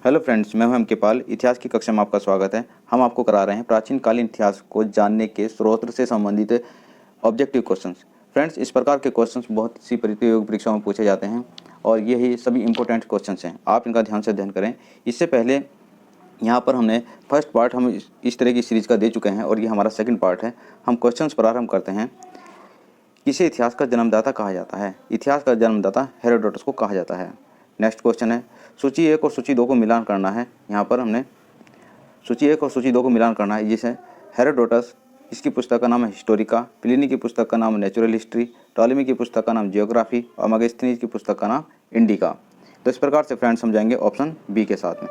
Hello friends, मैं हूं M के पाल। इतिहास की कक्षा में आपका स्वागत है। हम आपको करा रहे हैं प्राचीन कालीन इतिहास को जानने के स्रोत से संबंधित ऑब्जेक्टिव क्वेश्चंस। फ्रेंड्स, इस प्रकार के क्वेश्चंस बहुत सी प्रतियोगी परीक्षाओं में पूछे जाते हैं और यही सभी इंपॉर्टेंट क्वेश्चंस हैं। आप इनका ध्यान से अध्ययन करें। इससे पहले यहाँ पर हमने फर्स्ट पार्ट हम इस तरह की सीरीज का दे चुके हैं और ये हमारा सेकंड पार्ट है। हम क्वेश्चंस प्रारंभ करते हैं। किसे इतिहास का जन्मदाता कहा जाता है? इतिहास का जन्मदाता हेरोडोटस को कहा जाता है। नेक्स्ट क्वेश्चन है, सूची 1 और सूची 2 को मिलान करना है। यहाँ पर हमने सूची 1 और सूची 2 को मिलान करना है, जिसे हेरोडोटस, इसकी पुस्तक का नाम है हिस्टोरिका, प्लिनी की पुस्तक का नाम नेचुरल हिस्ट्री, टॉलेमी की पुस्तक का नाम जियोग्राफी और मेगास्थनीज की पुस्तक का नाम इंडिका। तो इस प्रकार से फ्रेंड्स हम जाएंगे ऑप्शन बी के साथ में।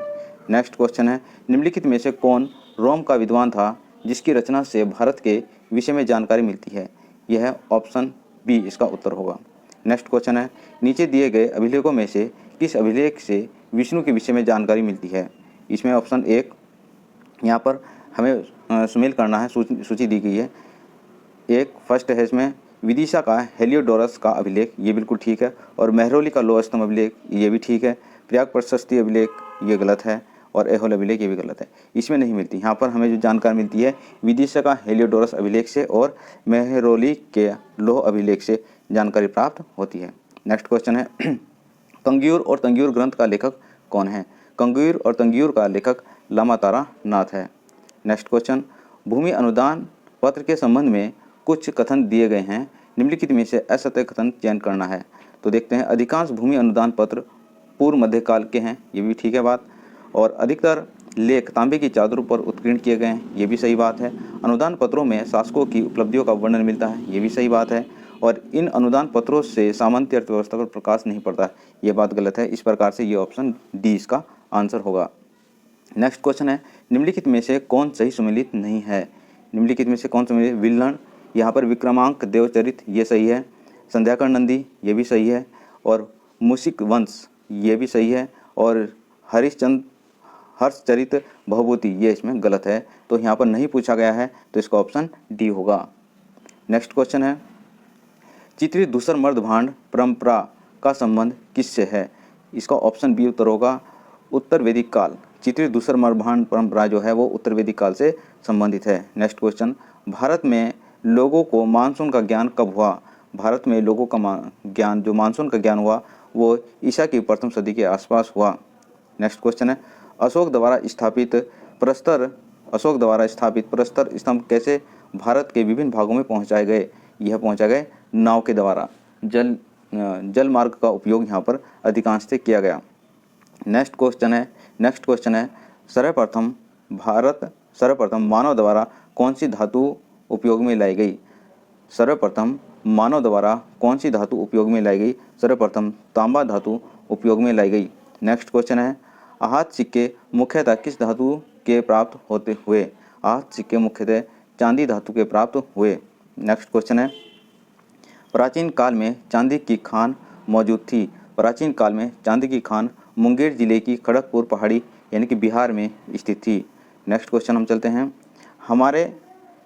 नेक्स्ट क्वेश्चन है, निम्नलिखित में से कौन रोम का विद्वान था जिसकी रचना से भारत के विषय में जानकारी मिलती है? यह है ऑप्शन बी, इसका उत्तर होगा। नेक्स्ट क्वेश्चन है, नीचे दिए गए अभिलेखों में से किस अभिलेख से विष्णु के विषय में जानकारी मिलती है? इसमें ऑप्शन 1 यहाँ पर हमें सुमेल करना है, सूची दी गई है। एक फर्स्ट है इसमें विदिशा का हेलियोडोरस का अभिलेख, ये बिल्कुल ठीक है। और मेहरौली का लोह स्तंभ अभिलेख, ये भी ठीक है। प्रयाग प्रशस्ति अभिलेख, ये गलत है। और एहोल अभिलेख, ये भी गलत है, इसमें नहीं मिलती। यहाँ पर हमें जो जानकारी मिलती है विदिशा का हेलियोडोरस अभिलेख से और मेहरौली के लोह अभिलेख से जानकारी प्राप्त होती है। नेक्स्ट क्वेश्चन है, कंगूर और तंगूर ग्रंथ का लेखक कौन है? कंगूर और तंगूर का लेखक लामा तारा नाथ है। नेक्स्ट क्वेश्चन, भूमि अनुदान पत्र के संबंध में कुछ कथन दिए गए हैं, निम्नलिखित में से असत्य कथन चयन करना है। तो देखते हैं, अधिकांश भूमि अनुदान पत्र पूर्व मध्यकाल के हैं, ये भी ठीक है बात। और अधिकतर लेख तांबे की चादरों पर उत्कीर्ण किए गए हैं, ये भी सही बात है। अनुदान पत्रों में शासकों की उपलब्धियों का वर्णन मिलता है, ये भी सही बात है। और इन अनुदान पत्रों से सामंती अर्थव्यवस्था पर प्रकाश नहीं पड़ता, ये बात गलत है। इस प्रकार से ये ऑप्शन डी इसका आंसर होगा। नेक्स्ट क्वेश्चन है, निम्नलिखित में से कौन सही सुमेलित नहीं है? निम्नलिखित में से कौन सुमेलित? विल्हण, यहाँ पर विक्रमांक देवचरित, ये सही है। संध्याकर नंदी, ये भी सही है। और मुशिक वंश, ये भी सही है। और हर्षचरित भवभूति, ये इसमें गलत है। तो यहाँ पर नहीं पूछा गया है, तो इसका ऑप्शन डी होगा। नेक्स्ट क्वेश्चन है, चित्रित धूसर मर्द भांड परंपरा का संबंध किससे है? इसका ऑप्शन बी उत्तर होगा, उत्तर वैदिक काल। चित्रित धूसर मर्द भांड परंपरा जो है वो उत्तर वैदिक काल से संबंधित है। नेक्स्ट क्वेश्चन, भारत में लोगों को मानसून का ज्ञान कब हुआ? भारत में लोगों का ज्ञान, जो मानसून का ज्ञान हुआ, वो ईसा की प्रथम सदी के आसपास हुआ। नेक्स्ट क्वेश्चन है, अशोक द्वारा स्थापित प्रस्तर स्तंभ कैसे भारत के विभिन्न भागों में पहुंचाए गए? यह पहुंचाए गए नाव के द्वारा। जल मार्ग का उपयोग यहाँ पर अधिकांशतः किया गया। नेक्स्ट क्वेश्चन है, सर्वप्रथम मानव द्वारा कौन सी धातु उपयोग में लाई गई? सर्वप्रथम मानव द्वारा कौन सी धातु उपयोग में लाई गई? सर्वप्रथम तांबा धातु उपयोग में लाई गई। नेक्स्ट क्वेश्चन है, आहत सिक्के मुख्यतः किस धातु के प्राप्त होते हुए? आहत सिक्के मुख्यतः चांदी धातु के प्राप्त हुए। नेक्स्ट क्वेश्चन है, प्राचीन काल में चांदी की खान मौजूद थी। प्राचीन काल में चांदी की खान मुंगेर जिले की खड़गपुर पहाड़ी यानी कि बिहार में स्थित थी। नेक्स्ट क्वेश्चन हम चलते हैं, हमारे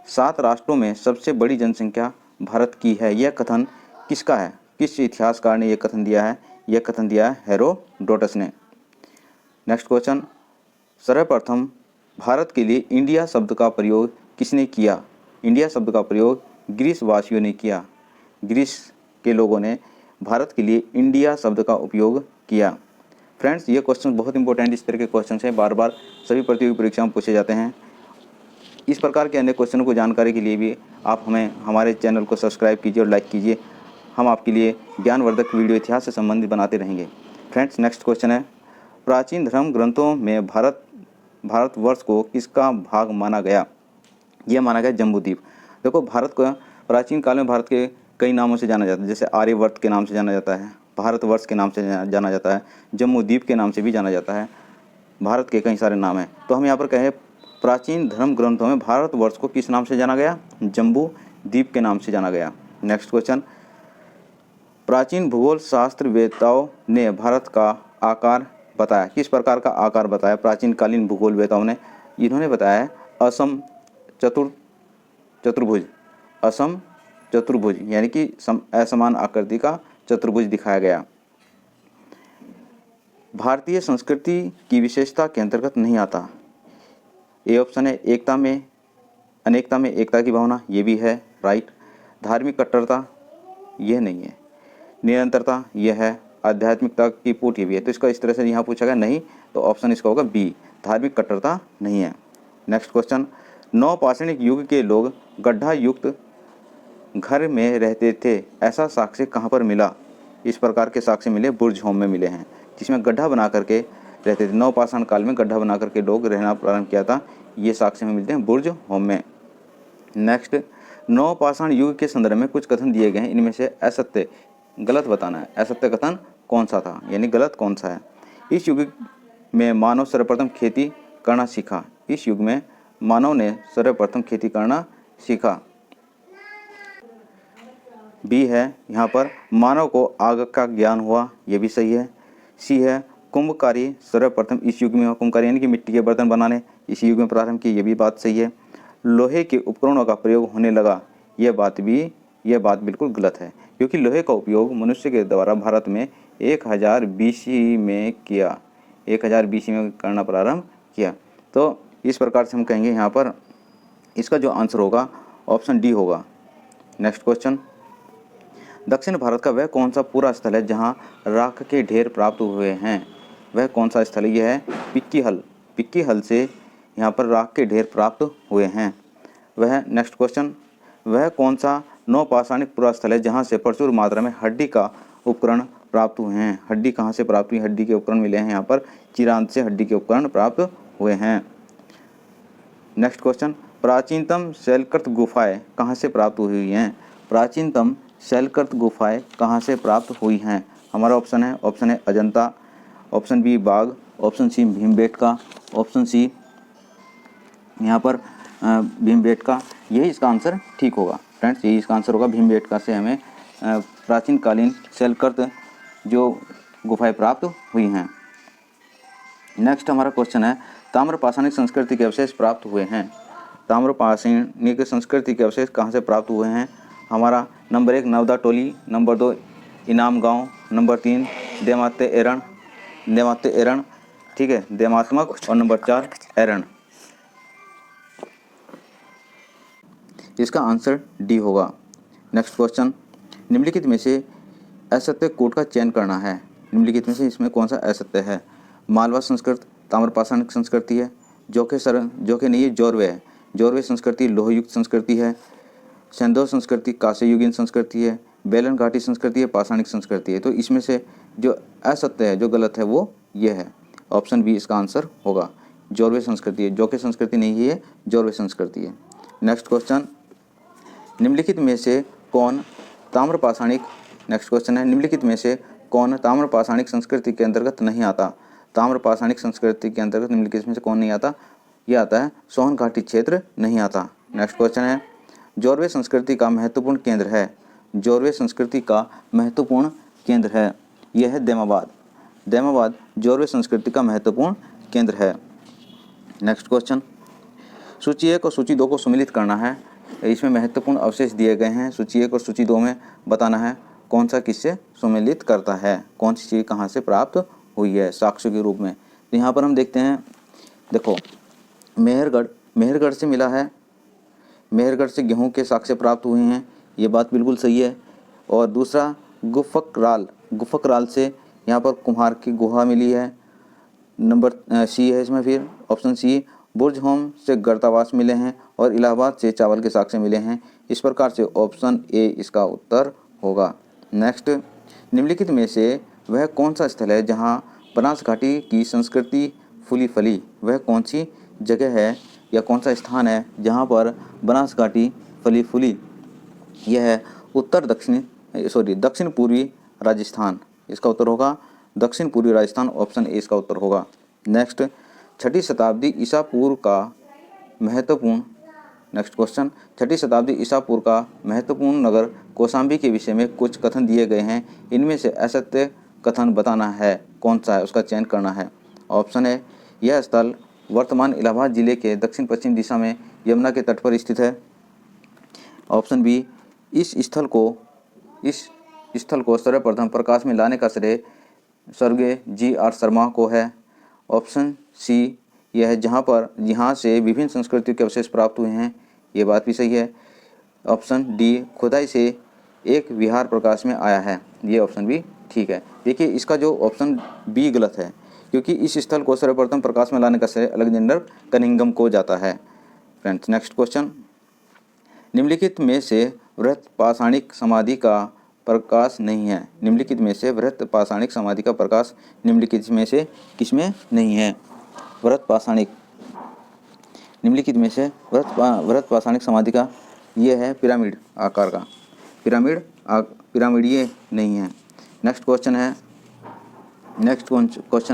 7 राष्ट्रों में सबसे बड़ी जनसंख्या भारत की है, यह कथन किसका है? किस इतिहासकार ने यह कथन दिया है? यह कथन दिया है हेरोडोटस ने। नेक्स्ट क्वेश्चन, सर्वप्रथम भारत के लिए इंडिया शब्द का प्रयोग किसने किया? इंडिया शब्द का प्रयोग ग्रीस वासियों ने किया। ग्रीस के लोगों ने भारत के लिए इंडिया शब्द का उपयोग किया। फ्रेंड्स, ये क्वेश्चन बहुत इंपॉर्टेंट, इस तरह के क्वेश्चन हैं, बार बार सभी प्रतियोगी परीक्षाओं में पूछे जाते हैं। इस प्रकार के अन्य क्वेश्चनों को जानकारी के लिए भी आप हमारे चैनल को सब्सक्राइब कीजिए और लाइक कीजिए। हम आपके लिए ज्ञानवर्धक वीडियो इतिहास से संबंधित बनाते रहेंगे। फ्रेंड्स, नेक्स्ट क्वेश्चन है, प्राचीन धर्म ग्रंथों में भारतवर्ष को किसका भाग माना गया? यह माना गया जम्बूद्वीप। देखो, भारत को प्राचीन काल में भारत के कई नामों से जाना जाता है, जैसे आर्यवर्त के नाम से जाना जाता है, भारतवर्ष के नाम से जाना जाता है, जम्बूद्वीप के नाम से भी जाना जाता है। भारत के कई सारे नाम हैं। तो हम यहाँ पर कहें, प्राचीन धर्म ग्रंथों में भारतवर्ष को किस नाम से जाना गया? जम्बूद्वीप के नाम से जाना गया। नेक्स्ट क्वेश्चन, प्राचीन भूगोल शास्त्रवेताओं ने भारत का आकार बताया। किस प्रकार का आकार बताया प्राचीन कालीन भूगोलवेताओं ने? इन्होंने बताया असम चतुर्भुज, असम चतुर्भुज यानी कि असमान आकृति का चतुर्भुज दिखाया गया। भारतीय संस्कृति की विशेषता के अंतर्गत नहीं आता। ए ऑप्शन है एकता में अनेकता में एकता की भावना, ये भी है राइट। धार्मिक कट्टरता, यह नहीं है। निरंतरता, यह है। आध्यात्मिकता की पूर्ति, ये भी है। तो इसका इस तरह से यहाँ पूछा गया नहीं, तो ऑप्शन इसका होगा बी, धार्मिक कट्टरता नहीं है। नेक्स्ट क्वेश्चन, नवपाषाणिक युग के लोग गड्ढा युक्त घर में रहते थे, ऐसा साक्ष्य कहाँ पर मिला? इस प्रकार के साक्ष्य मिले बुर्ज-होम में मिले हैं, जिसमें गड्ढा बना करके रहते थे। नवपाषाण काल में गड्ढा बना करके लोग रहना प्रारंभ किया था, ये साक्ष्य में मिलते हैं बुर्ज-होम में। नेक्स्ट, नवपाषाण युग के संदर्भ में कुछ कथन दिए गए हैं, इनमें से असत्य गलत बताना है। असत्य कथन कौन सा था, यानी गलत कौन सा है? इस युग में मानव सर्वप्रथम खेती करना सीखा। इस युग में मानव ने सर्वप्रथम खेती करना सीखा। बी है यहाँ पर, मानव को आग का ज्ञान हुआ, ये भी सही है। सी है, कुंभकारी सर्वप्रथम इस युग में हुआ। कुंभकारी यानी कि मिट्टी के बर्तन बनाने इस युग में प्रारंभ किए, ये भी बात सही है। लोहे के उपकरणों का प्रयोग होने लगा, यह बात बिल्कुल गलत है, क्योंकि लोहे का उपयोग मनुष्य के द्वारा भारत में 1000 BC में किया, 1000 BC में करना प्रारंभ किया। तो इस प्रकार से हम कहेंगे यहाँ पर इसका जो आंसर होगा ऑप्शन डी होगा। नेक्स्ट क्वेश्चन, दक्षिण भारत का वह कौन सा पूरा स्थल है जहाँ राख के ढेर प्राप्त हुए हैं? वह कौन सा स्थल है? यह है पिक्कीहल। पिक्कीहल से यहाँ पर राख के ढेर प्राप्त हुए हैं। वह नेक्स्ट क्वेश्चन, वह कौन सा नवपाषाणिक पूरा स्थल है जहाँ से प्रचुर मात्रा में हड्डी का उपकरण प्राप्त हुए हैं? हड्डी कहाँ से प्राप्त हुई? हड्डी के उपकरण मिले हैं यहाँ पर चिरांत से हड्डी के उपकरण प्राप्त हुए हैं। नेक्स्ट क्वेश्चन, प्राचीनतम शैलकृत गुफाएं कहाँ से प्राप्त हुई हैं? प्राचीनतम शैलकृत गुफाएं कहाँ से प्राप्त हुई हैं? हमारा ऑप्शन है Ajanta, option B Bagh, option C Bhimbetka, option C यहाँ पर भीमबेटका। यही इसका आंसर ठीक होगा फ्रेंड्स, यही इसका आंसर होगा। भीमबेटका से हमें प्राचीन कालीन शैलकृत जो गुफाएं प्राप्त हुई हैं। नेक्स्ट हमारा क्वेश्चन है, ताम्रपाषाणिक संस्कृति के अवशेष प्राप्त हुए हैं। ताम्रपाषाणिक संस्कृति के अवशेष कहाँ से प्राप्त हुए हैं? हमारा नंबर 1 नवदा टोली, नंबर 2 इनाम गांव, नंबर 3 देमाते एरण, ठीक है, देमात्मक, और नंबर 4 एरण। इसका आंसर डी होगा। नेक्स्ट क्वेश्चन, निम्नलिखित में से असत्य कोट का चयन करना है। निम्नलिखित में से इसमें कौन सा असत्य है? मालवा संस्कृत ताम्रपाषाणिक संस्कृति है। जोखे नहीं है, जोरवे है। जोरवे संस्कृति लोहयुक्त संस्कृति है। सेंधो संस्कृति कांस्ययुगीन संस्कृति है। बेलन घाटी संस्कृति है, पाषाणिक संस्कृति है। तो इसमें से जो असत्य है, जो गलत है, वो ये है। ऑप्शन बी इसका आंसर होगा, जोरवे संस्कृति है। जोखे संस्कृति नहीं है, जोरवे संस्कृति है। नेक्स्ट क्वेश्चन, निम्नलिखित में से कौन ताम्रपाषाणिक नेक्स्ट क्वेश्चन है, निम्नलिखित में से कौन ताम्रपाषाणिक संस्कृति के अंतर्गत नहीं आता? ताम्रपाषाणिक संस्कृति के अंतर्गत निम्नलिखित में से कौन नहीं आता? यह आता है सोन घाटी क्षेत्र नहीं आता। नेक्स्ट क्वेश्चन है, जोरवे संस्कृति का महत्वपूर्ण केंद्र है। जोरवे संस्कृति का महत्वपूर्ण केंद्र है, यह है देमाबाद। देमाबाद जोरवे संस्कृति का महत्वपूर्ण केंद्र है। नेक्स्ट क्वेश्चन, सूची 1 और सूची 2 को सम्मिलित करना है। इसमें महत्वपूर्ण अवशेष दिए गए हैं। सूची 1 और सूची 2 में बताना है कौन सा किससे सम्मिलित करता है, कौन सी चीज़ कहाँ से प्राप्त हुई है साक्ष्य के रूप में। तो यहाँ पर हम देखते हैं, देखो मेहरगढ़ से मिला है, मेहरगढ़ से गेहूं के साक्ष्य प्राप्त हुए हैं, ये बात बिल्कुल सही है। और दूसरा गुफकराल से यहाँ पर कुम्हार की गुहा मिली है। नंबर सी है इसमें, फिर ऑप्शन सी बुर्ज-होम से गर्तावास मिले हैं और इलाहाबाद से चावल के साक्ष्य मिले हैं। इस प्रकार से ऑप्शन ए इसका उत्तर होगा। नेक्स्ट, निम्नलिखित में से वह कौन सा स्थल है जहाँ बनास घाटी की संस्कृति फूली फली? वह कौन सी जगह है या कौन सा स्थान है जहाँ पर बनास घाटी फली फूली? यह है दक्षिण पूर्वी राजस्थान। इसका उत्तर होगा दक्षिण पूर्वी राजस्थान, ऑप्शन ए इसका उत्तर होगा। नेक्स्ट, 6ठी शताब्दी ईसा पूर्व का महत्वपूर्ण नेक्स्ट क्वेश्चन, 6ठी शताब्दी ईसा पूर्व का महत्वपूर्ण नगर कौशाम्बी के विषय में कुछ कथन दिए गए हैं। इनमें से असत्य कथन बताना है, कौन सा है, उसका चयन करना है। ऑप्शन है, यह स्थल वर्तमान इलाहाबाद जिले के दक्षिण पश्चिम दिशा में यमुना के तट पर स्थित है। ऑप्शन बी, इस स्थल को सर्वप्रथम प्रकाश में लाने का श्रेय स्वर्गीय जी.आर. शर्मा को है। ऑप्शन सी यह है यहाँ से विभिन्न संस्कृतियों के अवशेष प्राप्त हुए हैं, ये बात भी सही है। ऑप्शन डी खुदाई से एक विहार प्रकाश में आया है, ये ऑप्शन भी ठीक है। देखिए इसका जो ऑप्शन बी गलत है, क्योंकि इस स्थल को सर्वप्रथम प्रकाश में लाने का श्रेय अलेक्जेंडर कनिंघम को जाता है। फ्रेंड्स नेक्स्ट क्वेश्चन, निम्नलिखित में से वृहत पाषाणिक समाधि का प्रकाश नहीं है। निम्नलिखित में से वृहत पाषाणिक समाधि का प्रकाश निम्नलिखित में से किसमें नहीं है? वृहत पाषाणिक, निम्नलिखित में से वृहत पाषाणिक समाधि का ये है पिरामिड आकार का, पिरामिड ये नहीं है। नेक्स्ट क्वेश्चन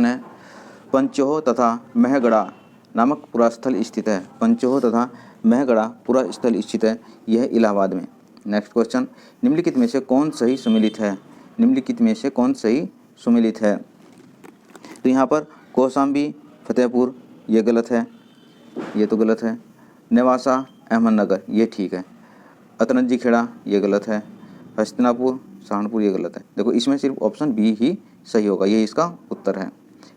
है पंचोह तथा महगढ़ा नामक पुरा स्थल स्थित है। पंचोह तथा महगढ़ा पुरा स्थल स्थित है, यह इलाहाबाद में। नेक्स्ट क्वेश्चन, निम्नलिखित में से कौन सही सुमेलित है? निम्नलिखित में से कौन सही सुमेलित है? तो यहाँ पर कौशाम्बी फतेहपुर ये गलत है, ये तो गलत है। नेवासा अहमदनगर ये ठीक है। अतरंजी खेड़ा ये गलत है। हस्तिनापुर सहारनपुर ये गलत है। देखो इसमें सिर्फ ऑप्शन बी ही सही होगा, ये इसका उत्तर है।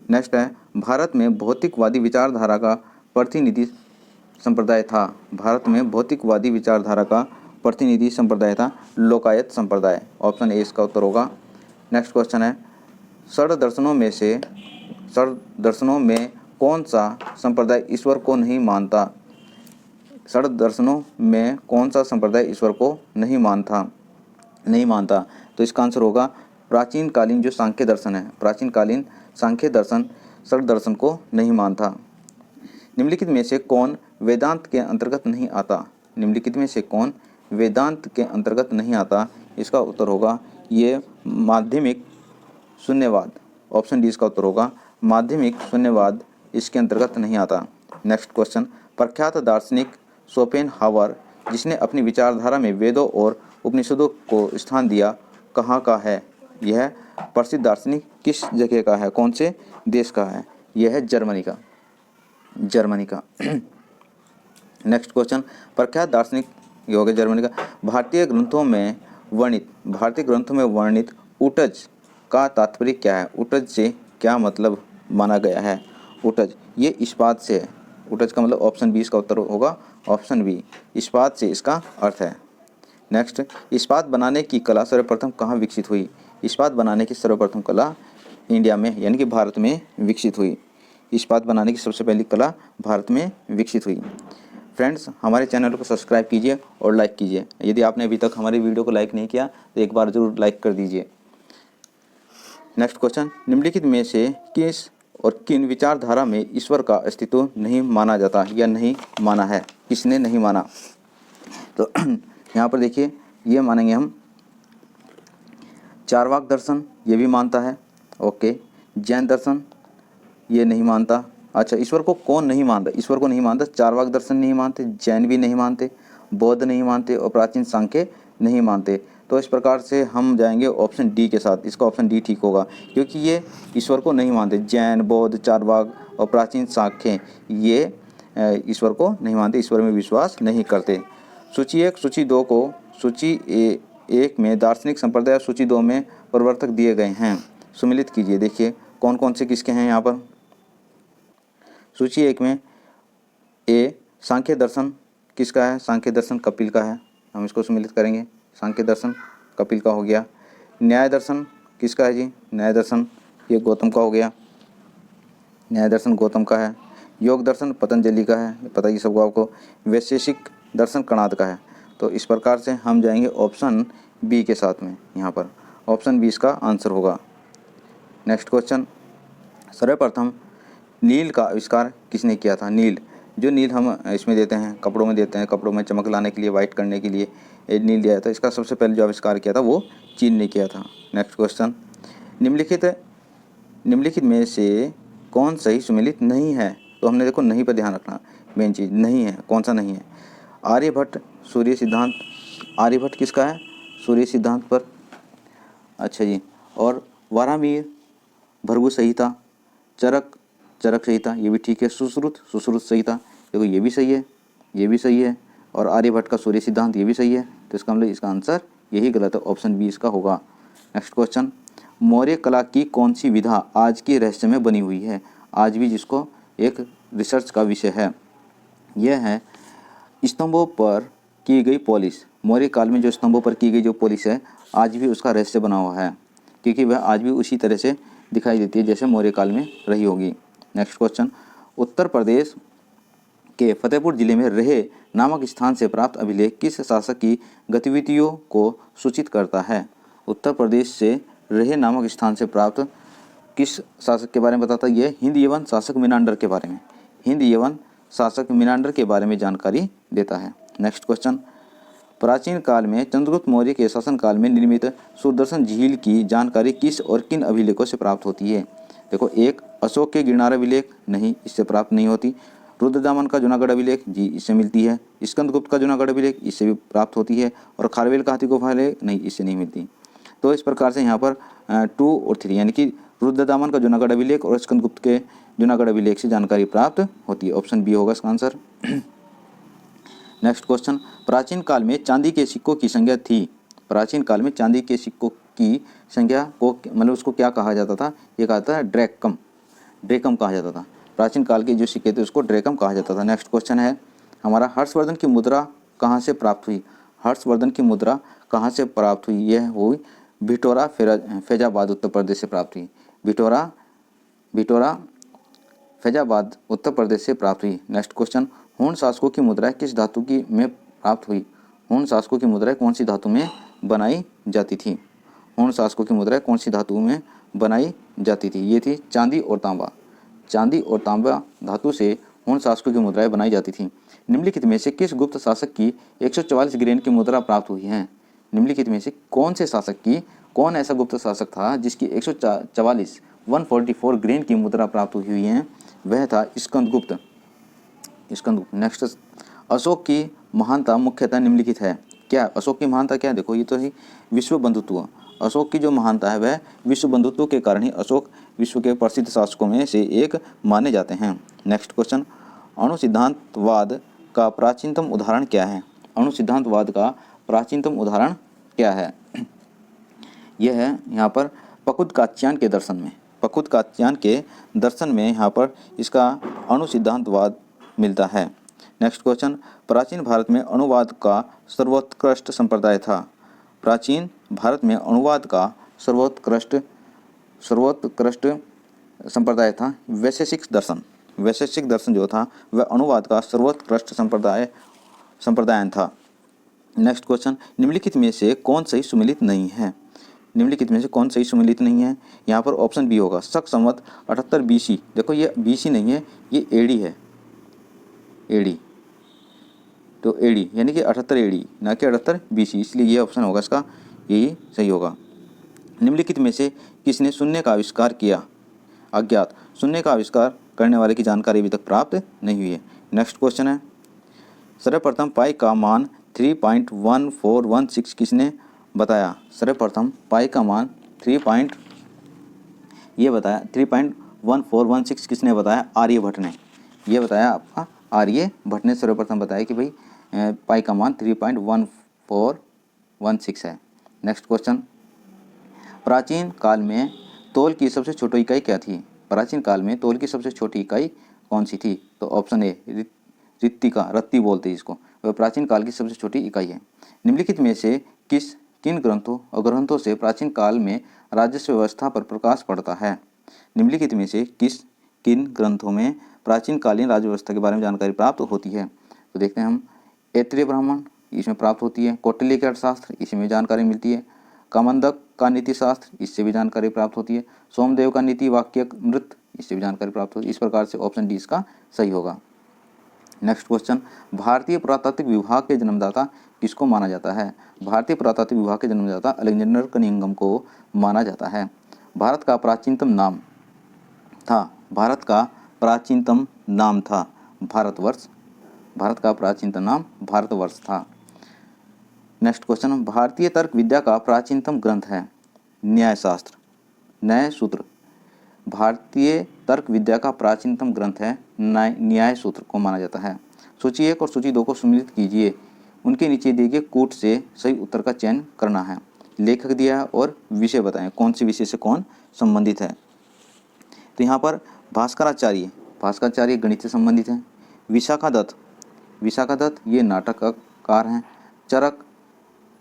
नेक्स्ट है भारत में भौतिकवादी विचारधारा का प्रतिनिधि संप्रदाय था। भारत में भौतिकवादी विचारधारा का प्रतिनिधि संप्रदाय था लोकायत संप्रदाय। ऑप्शन ए इसका उत्तर होगा। नेक्स्ट क्वेश्चन है षड दर्शनों में कौन सा संप्रदाय ईश्वर को नहीं मानता? षड दर्शनों में कौन सा संप्रदाय ईश्वर को नहीं मानता? तो इसका आंसर होगा प्राचीन कालीन जो सांख्य दर्शन है, प्राचीन कालीन सांख्य दर्शन षड दर्शन को नहीं मानता। निम्नलिखित में से कौन वेदांत के अंतर्गत नहीं आता? निम्नलिखित में से कौन वेदांत के अंतर्गत नहीं आता? इसका उत्तर होगा ये माध्यमिक शून्यवाद। ऑप्शन डी इसका उत्तर होगा माध्यमिक शून्यवाद इसके अंतर्गत नहीं आता। नेक्स्ट क्वेश्चन, प्रख्यात दार्शनिक शोपेनहावर जिसने अपनी विचारधारा में वेदों और उपनिषदों को स्थान दिया, कहाँ का है? यह प्रसिद्ध दार्शनिक किस जगह का है, कौन से देश का है? यह है जर्मनी का। नेक्स्ट क्वेश्चन, प्रख्यात दार्शनिक ये हो गया जर्मनी का। भारतीय ग्रंथों में वर्णित ऊटज का तात्पर्य क्या है? ऊटज से क्या मतलब माना गया है? ऊटज ये इस्पात से है। ऊटज का मतलब ऑप्शन बी इसका उत्तर होगा, ऑप्शन बी इस्पात से इसका अर्थ है। नेक्स्ट, इस्पात बनाने की कला सर्वप्रथम कहाँ विकसित हुई? इस्पात बनाने की सर्वप्रथम कला इंडिया में यानी कि भारत में विकसित हुई। इस्पात बनाने की सबसे पहली कला भारत में विकसित हुई। फ्रेंड्स हमारे चैनल को सब्सक्राइब कीजिए और लाइक कीजिए। यदि आपने अभी तक हमारी वीडियो को लाइक नहीं किया तो एक बार जरूर लाइक कर दीजिए। नेक्स्ट क्वेश्चन, निम्नलिखित में से किन विचारधारा में ईश्वर का अस्तित्व नहीं माना जाता या नहीं माना है? किसने नहीं माना? तो यहाँ पर देखिए ये मानेंगे हम चारवाक दर्शन, ये भी मानता है। ओके, जैन दर्शन ये नहीं मानता। अच्छा, ईश्वर को कौन नहीं मानता? ईश्वर को नहीं मानता, चारवाक दर्शन नहीं मानते, जैन भी नहीं मानते, बौद्ध नहीं मानते और प्राचीन सांख्य नहीं मानते। तो इस प्रकार से हम जाएंगे ऑप्शन डी के साथ। इसका ऑप्शन डी ठीक होगा, क्योंकि ये ईश्वर को नहीं मानते। जैन, बौद्ध, चारवाक और प्राचीन सांख्य ये ईश्वर को नहीं मानते, ईश्वर में विश्वास नहीं करते। सूची 1, सूची 2 को सूची 1 में दार्शनिक संप्रदाय और सूची 2 में प्रवर्तक दिए गए हैं। सुमिलित कीजिए, देखिए कौन कौन से किसके हैं यहाँ पर। सूची 1 में ए सांख्य दर्शन किसका है? सांख्य दर्शन कपिल का है, हम इसको सुमिलित करेंगे। सांख्य दर्शन कपिल का हो गया। न्याय दर्शन किसका है जी? न्याय दर्शन ये गौतम का हो गया, न्याय दर्शन गौतम का है। योग दर्शन पतंजलि का है, पता ही सबको आपको। वैशेषिक दर्शन कणाद का है। तो इस प्रकार से हम जाएंगे ऑप्शन बी के साथ में, यहाँ पर ऑप्शन बी इसका आंसर होगा। नेक्स्ट क्वेश्चन, सर्वप्रथम नील का आविष्कार किसने किया था? नील, जो नील हम इसमें देते हैं, कपड़ों में देते हैं, कपड़ों में चमक लाने के लिए, वाइट करने के लिए नील दिया था। इसका सबसे पहले जो आविष्कार किया था वो चीन ने किया था। नेक्स्ट क्वेश्चन, निम्नलिखित में से कौन सही सुमेलित नहीं है? तो हमने देखो नहीं पर ध्यान रखना, मेन चीज़ नहीं है, कौन सा नहीं है? आर्यभट्ट सूर्य सिद्धांत, आर्यभट्ट किसका है? सूर्य सिद्धांत पर। अच्छा जी, और वारामीर भृगु संहिता, चरक संहिता ये भी ठीक है। सुश्रुत संहिता देखो ये भी सही है, ये भी सही है। और आर्यभट्ट का सूर्य सिद्धांत ये भी सही है। तो इसका मतलब इसका आंसर यही गलत है, ऑप्शन बी इसका होगा। नेक्स्ट क्वेश्चन, मौर्य कला की कौन सी विधा आज की रहस्यमय बनी हुई है? आज भी जिसको एक रिसर्च का विषय है। यह है स्तंभों पर की गई पॉलिश। मौर्य काल में जो स्तंभों पर की गई जो पॉलिश है, आज भी उसका रहस्य बना हुआ है, क्योंकि वह आज भी उसी तरह से दिखाई देती है जैसे मौर्य काल में रही होगी। नेक्स्ट क्वेश्चन, उत्तर प्रदेश के फतेहपुर जिले में रेहे नामक स्थान से प्राप्त अभिलेख किस शासक की गतिविधियों को सूचित करता है? उत्तर प्रदेश से रेहे नामक स्थान से प्राप्त किस शासक के बारे में बताता है? ये हिंद यवन शासक मिनांडर के बारे में, हिंद यवन शासक मिनांडर के बारे में जानकारी देता है। नेक्स्ट क्वेश्चन, प्राचीन काल में चंद्रगुप्त मौर्य के शासनकाल में निर्मित सुदर्शन झील की जानकारी किस और किन अभिलेखों से प्राप्त होती है? देखो, एक अशोक के गिरनार अभिलेख, नहीं, इससे प्राप्त नहीं होती। रुद्रदामन का जूनागढ़ अभिलेख, जी, इससे मिलती है। स्कंदगुप्त का जूनागढ़ अभिलेख, इससे भी प्राप्त होती है। और खारवेल का हाथी गुफा अभिलेख, नहीं, इससे नहीं मिलती। तो इस प्रकार से यहाँ पर 2 और 3 यानी कि रुद्रदामन का जूनागढ़ अभिलेख और स्कंदगुप्त के जूनागढ़ अभिलेख से जानकारी प्राप्त होती है। ऑप्शन बी होगा इसका आंसर। नेक्स्ट क्वेश्चन, प्राचीन काल में चांदी के सिक्कों की संख्या थी। प्राचीन काल में चांदी के सिक्कों की संख्या को मतलब उसको क्या कहा जाता था? ये कहा था ड्रैकम, ड्रेकम कहा जाता था। प्राचीन काल के जो सिक्के थे उसको ड्रेकम कहा जाता था। नेक्स्ट क्वेश्चन है हमारा, हर्षवर्धन की मुद्रा कहाँ से प्राप्त हुई? हर्षवर्धन की मुद्रा कहाँ से प्राप्त हुई? यह हुई भिटोरा फैजाबाद उत्तर प्रदेश से प्राप्त हुई। भिटोरा फैजाबाद उत्तर प्रदेश से प्राप्त हुई। नेक्स्ट क्वेश्चन, हूण शासकों की मुद्राएं किस धातु की में प्राप्त हुई? हूण शासकों की मुद्राएं कौन सी धातु में बनाई जाती थी? हूण शासकों की मुद्राएं कौन सी धातु में बनाई जाती थी? ये थी चांदी और तांबा। चांदी और तांबा धातु से हूण शासकों की मुद्राएं बनाई जाती थी। निम्नलिखित में से किस गुप्त शासक की 144 ग्रेन की मुद्रा प्राप्त हुई है? निम्नलिखित में से कौन से शासक की, कौन ऐसा गुप्त शासक था जिसकी 144 ग्रेन की मुद्रा प्राप्त हुई है? वह था स्कंदगुप्त। नेक्स्ट, अशोक की महानता मुख्यतः निम्नलिखित है। क्या अशोक की महानता क्या है? देखो, ये तो है विश्व बंधुत्व। अशोक की जो महानता है वह विश्व बंधुत्व के कारण ही अशोक विश्व के प्रसिद्ध शासकों में से एक माने जाते हैं। नेक्स्ट क्वेश्चन, अणु सिद्धांतवाद का प्राचीनतम उदाहरण क्या है? अणु सिद्धांतवाद का प्राचीनतम उदाहरण क्या है? यह है यहाँ पर पकुदकात्यायन के दर्शन में। पकुदकात्यायन के दर्शन में यहाँ पर इसका अणु सिद्धांतवाद मिलता है। नेक्स्ट क्वेश्चन, प्राचीन भारत में अनुवाद का सर्वोत्कृष्ट संप्रदाय था। प्राचीन भारत में अनुवाद का सर्वोत्कृष्ट संप्रदाय था वैशेषिक दर्शन। वैशेषिक दर्शन जो था वह अनुवाद का सर्वोत्कृष्ट संप्रदाय था। नेक्स्ट क्वेश्चन, निम्नलिखित में से कौन सही सुमेलित नहीं है? निम्नलिखित में से कौन सही सुमेलित नहीं है? यहाँ पर ऑप्शन बी होगा, शक संवत 78 BC। देखो, ये BC नहीं है, ये एडी है, एडी। तो एडी यानी कि 78 एडी, ना कि 78 BC, इसलिए ये ऑप्शन होगा इसका, यही सही होगा। निम्नलिखित में से किसने शून्य का आविष्कार किया? अज्ञात। शून्य का आविष्कार करने वाले की जानकारी अभी तक प्राप्त नहीं हुई है। नेक्स्ट क्वेश्चन है, सर्वप्रथम पाई का मान 3.1416 किसने बताया? सर्वप्रथम पाई का मान 3.1416 किसने बताया? आर्यभट्ट ने। ये बताया आपका आर्यभट्ट ने सर्वप्रथम बताया कि भाई पाई का मान 3.1416 है। नेक्स्ट क्वेश्चन, प्राचीन काल में तौल की सबसे छोटी इकाई क्या थी? प्राचीन काल में तौल की सबसे छोटी इकाई कौन सी थी? तो ऑप्शन ए रित्तिका, रत्ती बोलते हैं इसको, वह प्राचीन काल की सबसे छोटी इकाई है। निम्नलिखित में से किन ग्रंथों से प्राचीन काल में राजस्व व्यवस्था पर प्रकाश पड़ता है? निम्नलिखित में से किन ग्रंथों में प्राचीन कालीन राज्य व्यवस्था के बारे में जानकारी प्राप्त होती है? तो देखते हैं हम, ऐत्रेय ब्राह्मण, इसमें प्राप्त होती है। कौटिल्य के अर्थशास्त्र, इसमें जानकारी मिलती है। कामंदक का नीति शास्त्र, इससे भी जानकारी प्राप्त होती है। सोमदेव का नीति वाक्यमृत, इससे भी जानकारी प्राप्त होती है। इस प्रकार से ऑप्शन डी इसका सही होगा। नेक्स्ट क्वेश्चन, भारतीय पुरातात्विक विभाग के जन्मदाता किसको माना जाता है? भारतीय पुरातात्विक विभाग के जन्मदाता अलेक्जेंडर कनिंघम को माना जाता है। भारत का प्राचीनतम नाम था भारतवर्ष। भारत का प्राचीनतम नाम भारतवर्ष था। नेक्स्ट क्वेश्चन, भारतीय तर्क विद्या का प्राचीनतम ग्रंथ है? न्यायशास्त्र, न्याय सूत्र। भारतीय तर्क विद्या का प्राचीनतम ग्रंथ है न्याय सूत्र को माना जाता है। सूची 1 और सूची 2 को सम्मिलित कीजिए, उनके नीचे दिए गए कूट से सही उत्तर का चयन करना है। लेखक दिया है और विषय बताएं, कौन से विषय से कौन संबंधित है। तो यहाँ पर भास्कराचार्य गणित से संबंधित हैं। विशाखा दत्त ये नाटककार हैं।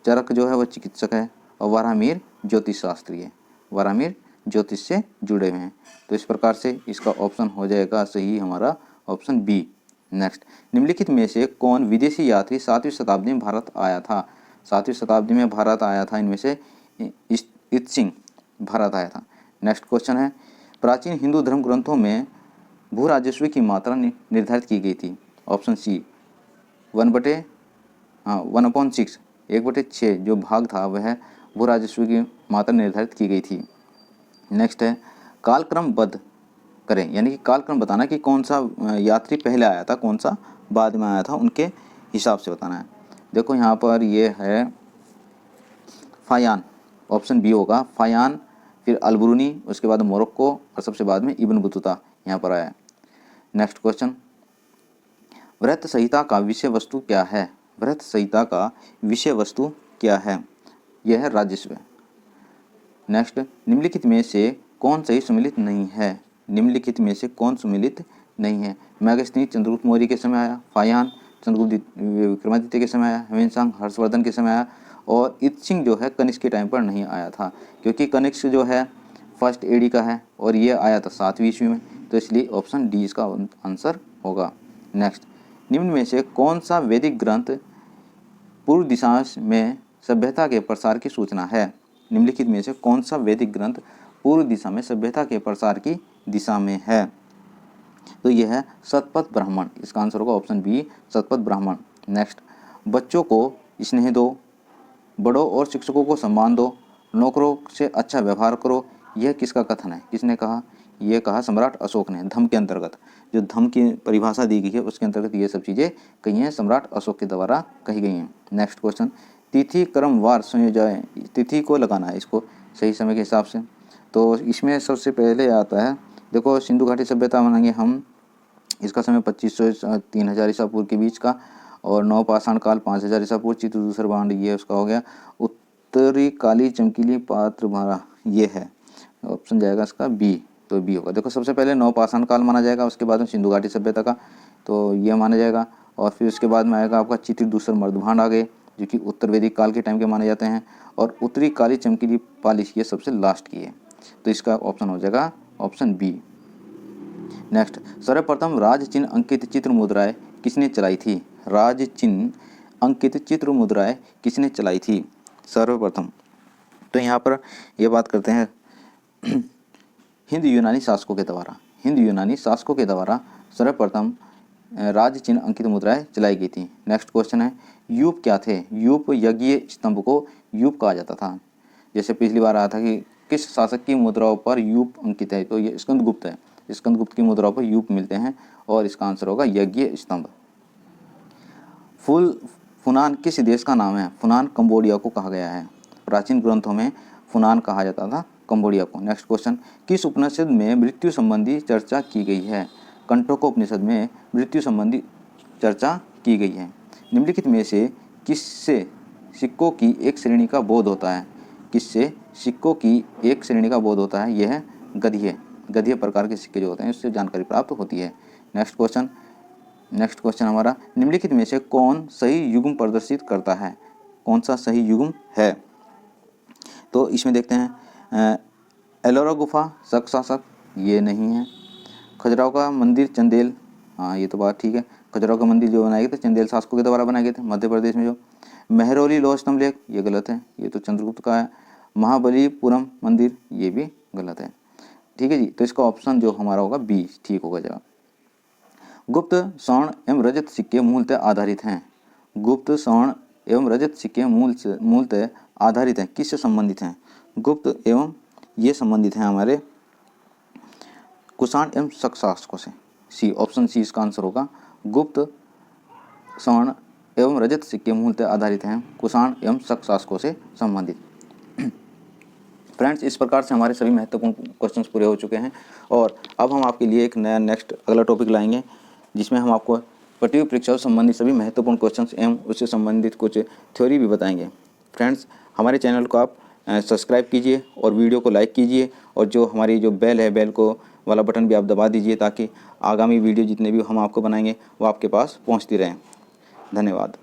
चरक जो है वो चिकित्सक है। और वारामीर ज्योतिष शास्त्री है। वारामीर ज्योतिष से जुड़े हुए हैं। तो इस प्रकार से इसका ऑप्शन हो जाएगा सही हमारा ऑप्शन बी। नेक्स्ट, निम्नलिखित में से कौन विदेशी यात्री 7वीं शताब्दी में भारत आया था। 7वीं शताब्दी में भारत आया था, इनमें से इत्सिंग भारत आया था। नेक्स्ट क्वेश्चन है, प्राचीन हिंदू धर्म ग्रंथों में भू राजस्व की मात्रा निर्धारित की गई थी। ऑप्शन सी 1/6, 1/6 जो भाग था वह भू राजस्व की मात्रा निर्धारित की गई थी। नेक्स्ट है, कालक्रमबद्ध करें, यानी कि कालक्रम बताना कि कौन सा यात्री पहले आया था, कौन सा बाद में आया था, उनके हिसाब से बताना है। देखो यहाँ पर ये है फायान, ऑप्शन बी होगा फायान, फिर अलबरूनी, उसके बाद मोरक्को और सबसे बाद में इब्न बतूता यहाँ पर आया। नेक्स्ट क्वेश्चन, वृत्त संहिता का विषय वस्तु क्या है। वृत्त संहिता का विषय वस्तु क्या है, यह है राजस्व। नेक्स्ट, निम्नलिखित में से कौन सही सम्मिलित नहीं है। निम्नलिखित में से कौन सम्मिलित नहीं है। मेगास्थनी चंद्रगुप्त मौर्य के समय आया, फायान चंद्रगुप्त विक्रमादित्य के समय आया, ह्वेनसांग हर्षवर्धन के समय आया, और इत्सिंग जो है कनिष्क के टाइम पर नहीं आया था, क्योंकि कनिष्क जो है 1st AD का है और ये आया था 7वीं ईस्वी में, तो इसलिए ऑप्शन डी इसका आंसर होगा। नेक्स्ट, निम्न में से कौन सा वैदिक ग्रंथ पूर्व दिशा में सभ्यता के प्रसार की सूचना है। निम्नलिखित में से कौन सा वैदिक ग्रंथ पूर्व दिशा में सभ्यता के प्रसार की दिशा में है। तो यह है शतपथ ब्राह्मण, इसका आंसर होगा option B Shatapatha Brahmana. Next, बच्चों को स्नेह दो, बड़ों और शिक्षकों को सम्मान दो, नौकरों से अच्छा व्यवहार करो, यह किसका कथन है, किसने कहा। यह कहा सम्राट अशोक ने। धम्म के अंतर्गत जो धम्म की परिभाषा दी गई है उसके अंतर्गत ये सब चीज़ें कही हैं, सम्राट अशोक के द्वारा कही गई हैं। नेक्स्ट क्वेश्चन, तिथि क्रमवार संयोजन, तिथि को लगाना है इसको सही समय के हिसाब से। तो इसमें सबसे पहले आता है, देखो सिंधु घाटी सभ्यता मानेंगे हम, इसका समय 2500 3000 ईसा पूर्व के बीच का, और नवपाषाण काल 5000 ईसा पूर्व, चित्र दूसर बांड ये उसका हो गया। उत्तरी काली चमकीली पात्र भारा ये है, ऑप्शन जाएगा इसका बी, तो बी होगा। देखो सबसे पहले नवपाषाण काल माना जाएगा, उसके बाद में सिंधु घाटी सभ्यता का, तो ये माना जाएगा। और फिर उसके बाद में आएगा आपका चित्र दूसर मर्दभांड आ गए, जो कि उत्तर वैदिक काल के टाइम के माने जाते हैं, और उत्तरी काली चमकीली पालिश ये सबसे लास्ट की है, तो इसका ऑप्शन हो जाएगा ऑप्शन बी। नेक्स्ट, सर्वप्रथम राज चिन्ह अंकित चित्र मुद्राएं किसने चलाई थी। राज चिन्ह अंकित चित्र मुद्राएं किसने चलाई थी सर्वप्रथम। तो यहाँ पर ये बात करते हैं हिंद यूनानी शासकों के द्वारा, हिंद यूनानी शासकों के द्वारा सर्वप्रथम राज चिन्ह अंकित मुद्राएं चलाई गई थी। नेक्स्ट क्वेश्चन है, यूप क्या थे। यूप यज्ञ स्तंभ को यूप कहा जाता था। जैसे पिछली बार आया था कि किस शासक की मुद्राओं पर यूप अंकित है, तो ये स्कंदगुप्त है, स्कंदगुप्त की मुद्राओं पर यूप मिलते हैं, और इसका आंसर होगा यज्ञ स्तंभ। फुनान किस देश का नाम है। फुनान कंबोडिया को कहा गया है। प्राचीन ग्रंथों में फुनान कहा जाता था कंबोडिया को। नेक्स्ट क्वेश्चन, किस उपनिषद में मृत्यु संबंधी चर्चा की गई है। कंटोकोपनिषद में मृत्यु संबंधी चर्चा की गई है। निम्नलिखित में से किससे सिक्कों की एक श्रेणी का बोध होता है। किससे सिक्कों की एक श्रेणी का बोध होता है, यह है गधिये प्रकार के सिक्के जो होते हैं उससे जानकारी प्राप्त होती है। नेक्स्ट क्वेश्चन हमारा, निम्नलिखित में से कौन सही युग्म प्रदर्शित करता है। कौन सा सही युग्म है, तो इसमें देखते हैं एलोरा गुफा शक शासक ये नहीं है। खजुराहो का मंदिर चंदेल, हाँ ये तो बात ठीक है। खजुराहो का मंदिर जो बनाए गए थे चंदेल शासकों के द्वारा बनाए गए थे मध्य प्रदेश में। जो मेहरौली लौह स्तंभ लेख ये गलत है, ये तो चंद्रगुप्त का है। महाबलीपुरम मंदिर ये भी गलत है। ठीक है जी, तो इसका ऑप्शन जो हमारा होगा बी ठीक होगा जवाब। गुप्त स्वर्ण एवं रजत सिक्के मूलतः आधारित हैं। गुप्त स्वर्ण एवं रजत सिक्के मूलतः आधारित हैं, किससे संबंधित हैं। गुप्त एवं ये संबंधित हैं हमारे कुषाण एवं शक शासकों से। सी, ऑप्शन सी इसका आंसर होगा। गुप्त स्वर्ण एवं रजत सिक्के मूलतः आधारित हैं कुषाण एवं शक शासकों से संबंधित। फ्रेंड्स, इस प्रकार से हमारे सभी महत्वपूर्ण क्वेश्चंस पूरे हो चुके हैं, और अब हम आपके लिए एक नया नेक्स्ट अगला टॉपिक लाएंगे, जिसमें हम आपको प्रतियोगी परीक्षाओं से संबंधित सभी महत्वपूर्ण क्वेश्चंस एवं उससे संबंधित कुछ थ्योरी भी बताएंगे। फ्रेंड्स, हमारे चैनल को आप सब्सक्राइब कीजिए और वीडियो को लाइक कीजिए, और जो हमारी जो बेल है, बेल को वाला बटन भी आप दबा दीजिए, ताकि आगामी वीडियो जितने भी हम आपको बनाएंगे वो आपके पास पहुंचती रहें। धन्यवाद।